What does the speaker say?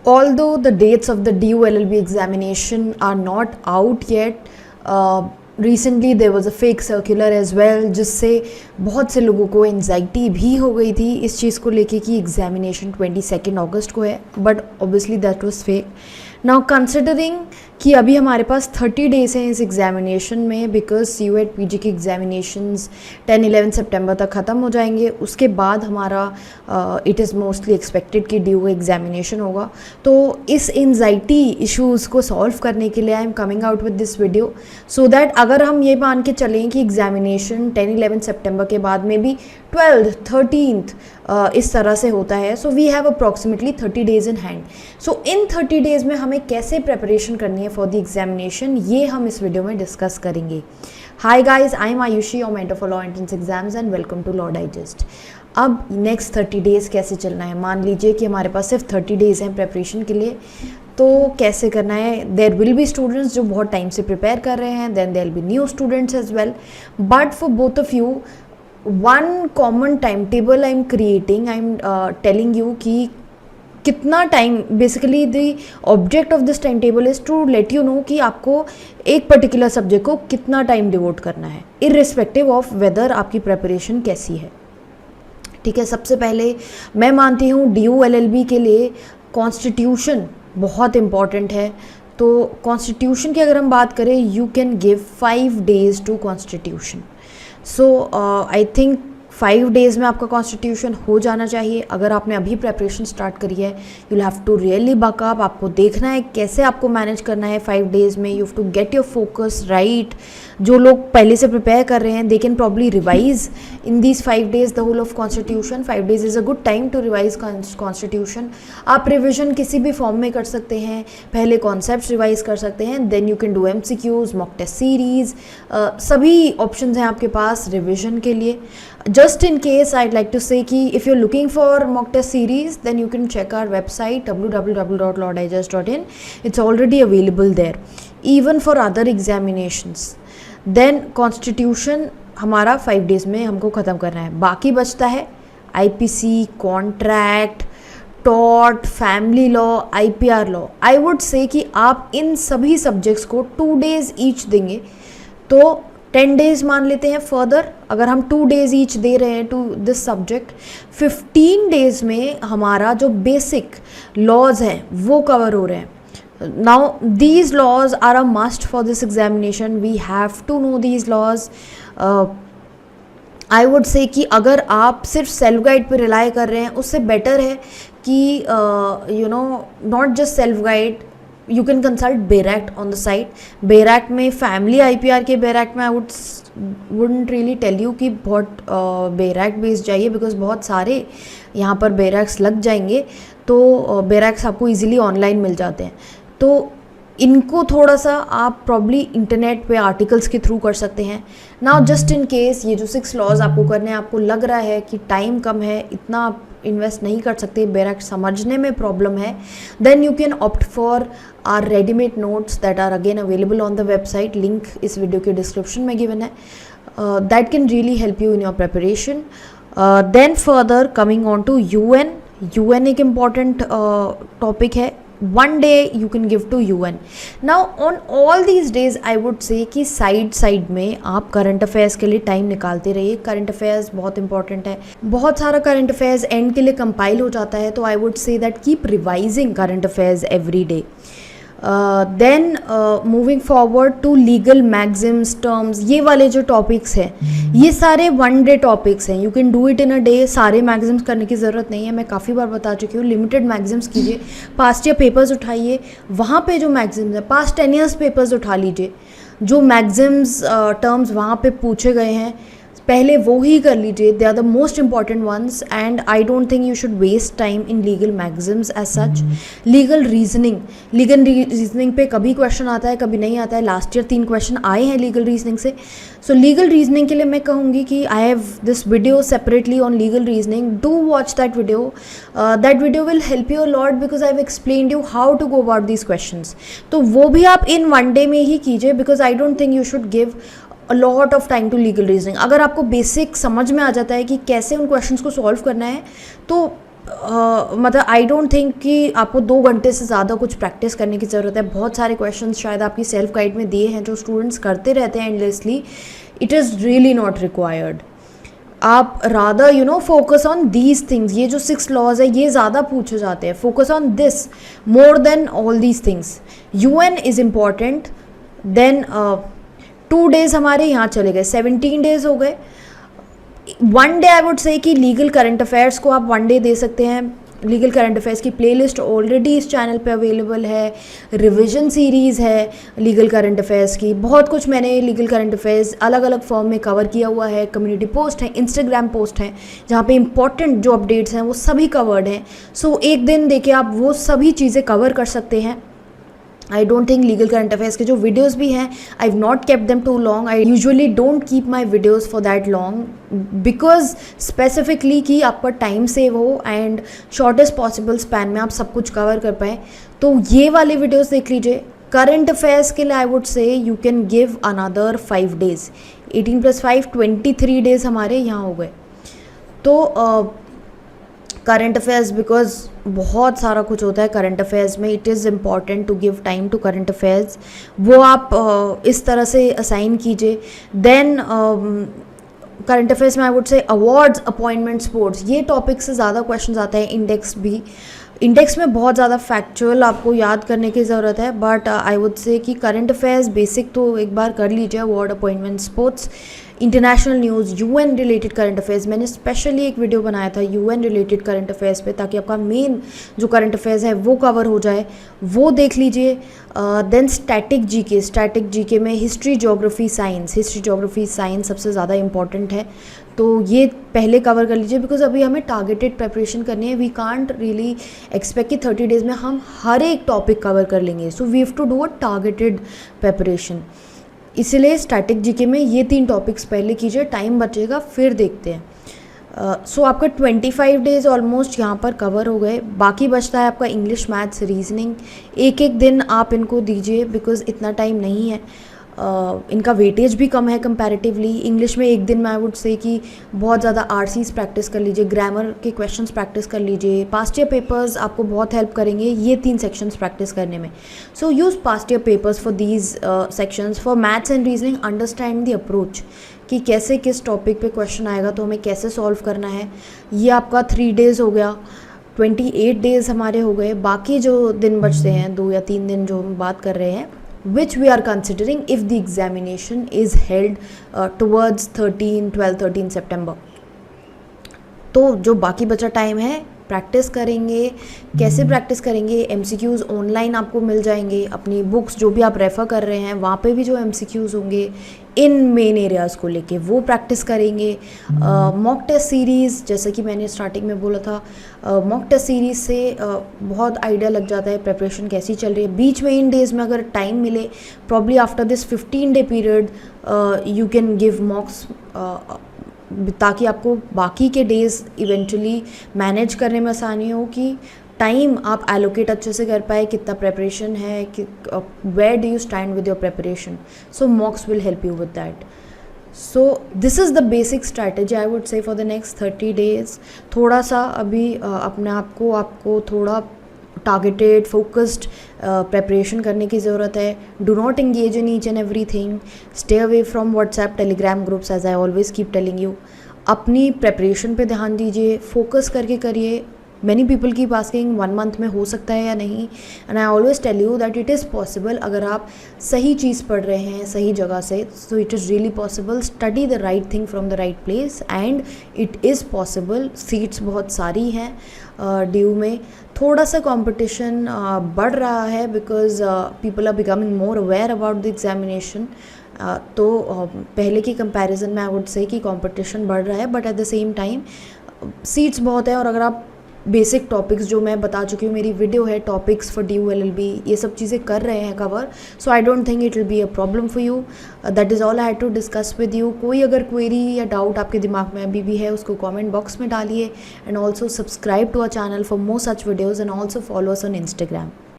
Although the dates of the DU LLB examination are not out yet, recently there was a fake circular as well, जिससे बहुत से लोगों को anxiety भी हो गई थी इस चीज़ को लेके कि एग्जामिनेशन 22 अगस्त को है, but obviously that was fake. Now considering कि अभी हमारे पास 30 डेज़ हैं इस एग्जामिनेशन में, बिकॉज CUET PG की एग्जामिनेशंस 10-11 सितंबर तक ख़त्म हो जाएंगे. उसके बाद हमारा इट इज़ मोस्टली एक्सपेक्टेड कि DU एग्जामिनेशन होगा. तो इस एंजाइटी इश्यूज़ को सॉल्व करने के लिए I am coming out with this video, so that अगर हम ये मान के चलें कि एग्जामिनेशन 10-11 सितंबर के बाद में भी 12th 13th इस तरह से होता है, so we have approximately 30 days in hand. So in 30 days में हमें कैसे प्रिपरेशन करनी है फॉर द एग्जामिनेशन, ये हम इस वीडियो में डिस्कस करेंगे. Hi guys, I am Ayushi, your mentor for law entrance exams, and welcome to law digest. अब नेक्स्ट 30 डेज़ कैसे चलना है, मान लीजिए कि हमारे पास सिर्फ 30 डेज़ हैं प्रिपरेशन के लिए, तो कैसे करना है. देयर विल बी स्टूडेंट्स जो बहुत टाइम से प्रिपेयर कर रहे हैं, then there will be new students as well, but for both of you one common time table I am creating. I am telling you कि कितना time, basically the object of this time table is to let you know कि आपको एक particular subject को कितना time devote करना है, irrespective of weather आपकी प्रिपरेशन कैसी है. ठीक है, सबसे पहले मैं मानती हूँ DU LLB के लिए कॉन्स्टिट्यूशन बहुत इम्पॉर्टेंट है. तो कॉन्स्टिट्यूशन की अगर हम बात करें, you can give 5 days to constitution. So I think 5 days में आपका कॉन्स्टिट्यूशन हो जाना चाहिए. अगर आपने अभी प्रेपरेशन स्टार्ट करी है, you will have to really buck up. आपको देखना है कैसे आपको मैनेज करना है 5 days में. You have to get your focus right. जो लोग पहले से प्रिपेयर कर रहे हैं, they can probably revise in these 5 days the whole of constitution. 5 days is a good time to revise constitution. आप रिविजन किसी भी फॉर्म में कर सकते हैं. पहले कॉन्सेप्ट रिवाइज कर सकते हैं, then you can do MCQs, mock test series, सभी ऑप्शन्स हैं आपके पास रिविजन के लिए. Just in case, I'd like to say कि if you're looking for mock test series, then you can check our website www.lawdigest.in. It's already available there. Even for other examinations. Then constitution हमारा 5 days में हमको ख़त्म करना है. बाकी बचता है IPC, contract, tort, family law, IPR law. I would say कि आप इन सभी subjects को 2 days each देंगे तो 10 days मान लेते हैं. फर्दर अगर हम 2 days ईच दे रहे हैं टू दिस सब्जेक्ट, 15 days में हमारा जो बेसिक लॉज हैं वो कवर हो रहे हैं. Now these laws are a must for this examination. We have to know these laws. I would say कि अगर आप सिर्फ सेल्फ गाइड पे रिलाई कर रहे हैं, उससे बेटर है कि you know not just self guide, you can consult बेरैक्ट ऑन द साइड. बेरैक्ट में फैमिली IPR के बेरैक्ट में I wouldn't really tell you कि बहुत बेरैक्ट बेस्ड जाइए, बिकॉज बहुत सारे यहाँ पर बेरैक्स लग जाएंगे. तो बेरैक्स आपको इजीली ऑनलाइन मिल जाते हैं. तो इनको थोड़ा सा आप प्रॉब्ली इंटरनेट पे आर्टिकल्स के थ्रू कर सकते हैं. नाउ जस्ट इन केस ये जो 6 laws आपको करने हैं, आपको लग रहा है कि टाइम कम है, इतना आप इन्वेस्ट नहीं कर सकते, बेरैक्ट समझने में प्रॉब्लम है, then you can opt for our readymade notes that are again available on the website. Link इस वीडियो के डिस्क्रिप्शन में गिवन है. That can really help you in your preparation. Then further coming on to UN एक important topic है. 1 day you can give to UN. Now on all these days I would say कि side में आप current affairs के लिए time निकालते रहिए. Current affairs बहुत इंपॉर्टेंट है. बहुत सारा करंट अफेयर्स एंड के लिए कंपाइल हो जाता है, तो I would say that keep revising current affairs every day. Then moving forward to legal maxims, terms, ये वाले जो टॉपिक्स हैं ये सारे 1 day टॉपिक्स हैं. You can do it in a day. सारे मैग्जिम्स करने की ज़रूरत नहीं है, मैं काफ़ी बार बता चुकी हूँ. लिमिटेड मैग्जिम्स कीजिए. पास्ट ईयर पेपर्स उठाइए, वहाँ पे जो मैग्जिम्स हैं, पास्ट 10 years पेपर्स उठा लीजिए. जो मैग्जिम्स टर्म्स वहाँ पे पूछे गए हैं, पहले वो ही कर लीजिए. They are the most important ones, and I don't think you should waste time in legal maxims as such. Legal reasoning पे कभी क्वेश्चन आता है, कभी नहीं आता है. लास्ट ईयर 3 क्वेश्चन आए हैं लीगल रीजनिंग से. सो लीगल रीजनिंग के लिए मैं कहूँगी कि I have this video separately on legal reasoning. Do watch that video. That video will help you a lot because I have explained you how to go about these questions. तो वो भी आप इन 1 day में ही कीजिए, because I don't think you should give a lot of time to legal reasoning. अगर आपको basic समझ में आ जाता है कि कैसे उन क्वेश्चंस को सॉल्व करना है, तो मतलब आई डोंट थिंक कि आपको 2 घंटे से ज़्यादा कुछ प्रैक्टिस करने की ज़रूरत है। बहुत सारे क्वेश्चंस शायद आपकी सेल्फ गाइड में दिए हैं जो स्टूडेंट्स करते रहते हैं endlessly. It is really not required. आप rather focus on these things. ये जो 6 लॉज है ये ज़्यादा पूछे जाते हैं। Focus on this more than all these things. UN is important. Then 2 days हमारे यहाँ चले गए, 17 डेज़ हो गए। 1 डे आई वुड से कि लीगल करंट अफेयर्स को आप 1 डे दे सकते हैं। लीगल करंट अफेयर्स की प्लेलिस्ट ऑलरेडी इस चैनल पे अवेलेबल है। रिवीजन सीरीज़ है लीगल करंट अफेयर्स की। बहुत कुछ मैंने लीगल करंट अफेयर्स अलग अलग फॉर्म में कवर किया हुआ है। कम्युनिटी पोस्ट है, इंस्टाग्राम पोस्ट हैं जहाँ पे इंपॉर्टेंट जो अपडेट्स हैं वो सभी कवर्ड हैं। सो एक दिन देके आप वो सभी चीज़ें कवर कर सकते हैं। I don't think legal current affairs के जो वीडियोस भी हैं I have not kept them too long. I usually don't keep my videos for that long because specifically कि आपका टाइम सेव हो एंड शॉर्टेस्ट पॉसिबल स्पैन में आप सब कुछ कवर कर पाएँ। तो ये वाले वीडियोज़ देख लीजिए। करंट अफेयर्स के लिए आई वुड से you can give another 5 days. 18 + 5 23 days हमारे यहाँ हो गए। तो करंट अफेयर्स बिकॉज बहुत सारा कुछ होता है करंट अफेयर्स में। It is important to give time to current affairs. वो आप इस तरह से असाइन कीजिए। देन करंट अफेयर्स में आई वुड से अवार्ड्स, अपॉइंटमेंट, स्पोर्ट्स, ये टॉपिक से ज़्यादा क्वेश्चन आते हैं। इंडेक्स भी, इंडेक्स में बहुत ज़्यादा फैक्चुअल आपको याद करने की ज़रूरत है। बट आई वुड से कि करंट अफेयर्स बेसिक तो एक बार कर लीजिए। Award, appointment, sports, international news, UN related current affairs. मैंने स्पेशली एक वीडियो बनाया था UN रिलेटेड करंट अफेयर्स पे ताकि आपका मेन जो करंट अफेयर्स है वो कवर हो जाए, वो देख लीजिए। Then static GK। Static GK में history, geography, science. History, geography, science सबसे ज़्यादा इंपॉर्टेंट है, तो ये पहले कवर कर लीजिए बिकॉज अभी हमें टारगेटेड प्रेपरेशन करनी है। वी कांट रियली एक्सपेक्ट कि 30 डेज़ में हम हर एक टॉपिक कवर कर लेंगे। So we have to do a targeted preparation. इसलिए स्टैटिक GK में ये 3 टॉपिक्स पहले कीजिए, टाइम बचेगा फिर देखते हैं। सो आपका 25 डेज़ ऑलमोस्ट यहाँ पर कवर हो गए। बाकी बचता है आपका इंग्लिश, मैथ्स, रीजनिंग। एक एक दिन आप इनको दीजिए बिकॉज इतना टाइम नहीं है। इनका वेटेज भी कम है कंपैरेटिवली। इंग्लिश में एक दिन में आई वुड से कि बहुत ज़्यादा RCs प्रैक्टिस कर लीजिए, ग्रामर के क्वेश्चंस प्रैक्टिस कर लीजिए। पास्ट ईयर पेपर्स आपको बहुत हेल्प करेंगे ये 3 सेक्शंस प्रैक्टिस करने में। So use past year papers for these sections. For maths and reasoning understand the approach कि कैसे किस टॉपिक पे क्वेश्चन आएगा तो हमें कैसे सॉल्व करना है। ये आपका 3 डेज़ हो गया। 28 डेज़ हमारे हो गए। बाकी जो दिन बचते हैं 2 या 3 दिन जो हम बात कर रहे हैं which we are considering if the examination is held towards 12-13 September। तो जो बाकी बचा टाइम है प्रैक्टिस करेंगे। कैसे प्रैक्टिस करेंगे? MCQs ऑनलाइन आपको मिल जाएंगे। अपनी बुक्स जो भी आप रेफ़र कर रहे हैं वहाँ पे भी जो MCQs होंगे इन मेन एरियाज़ को लेके वो प्रैक्टिस करेंगे। मॉक टेस्ट सीरीज़, जैसे कि मैंने स्टार्टिंग में बोला था, मॉक टेस्ट सीरीज़ से बहुत आइडिया लग जाता है प्रिपरेशन कैसी चल रही है। बीच में इन डेज़ में अगर टाइम मिले, probably after this 15 day period you can give मॉक्स ताकि आपको बाकी के डेज़ इवेंचुअली मैनेज करने में आसानी हो कि टाइम आप एलोकेट अच्छे से कर पाए, कितना प्रेपरेशन है, कि where do you stand with your preparation. So mocks will help you with that. So this is the basic strategy I would say for the next 30 days. थोड़ा सा अभी अपने आप को आपको थोड़ा टारगेटेड, फोकस्ड प्रेपरेशन करने की ज़रूरत है। Do not engage in each and everything. Stay away from WhatsApp, Telegram groups as I always keep telling you. अपनी प्रेपरेशन पे ध्यान दीजिए, फोकस करके करिए। Many people keep asking 1 month में हो सकता है या नहीं, and I always tell you that it is possible अगर आप सही चीज़ पढ़ रहे हैं सही जगह से। So it is really possible. Study the right thing from the right place and it is possible. Seats बहुत सारी हैं ड्यू में। थोड़ा सा कंपटीशन बढ़ रहा है because people are becoming more aware about the examination. तो पहले की कंपैरिजन में आई वुड से कि कंपटीशन बढ़ रहा है, but at the same time seats बहुत है। और अगर आप बेसिक टॉपिक्स जो मैं बता चुकी हूँ, मेरी वीडियो है टॉपिक्स फॉर DU LLB, ये सब चीज़ें कर रहे हैं cover. So I don't think it will be a problem for you. That is all I had to discuss with you. कोई अगर क्वेरी या डाउट आपके दिमाग में अभी भी है उसको कमेंट बॉक्स में डालिए। And also subscribe to our channel for more such videos and also follow us on Instagram।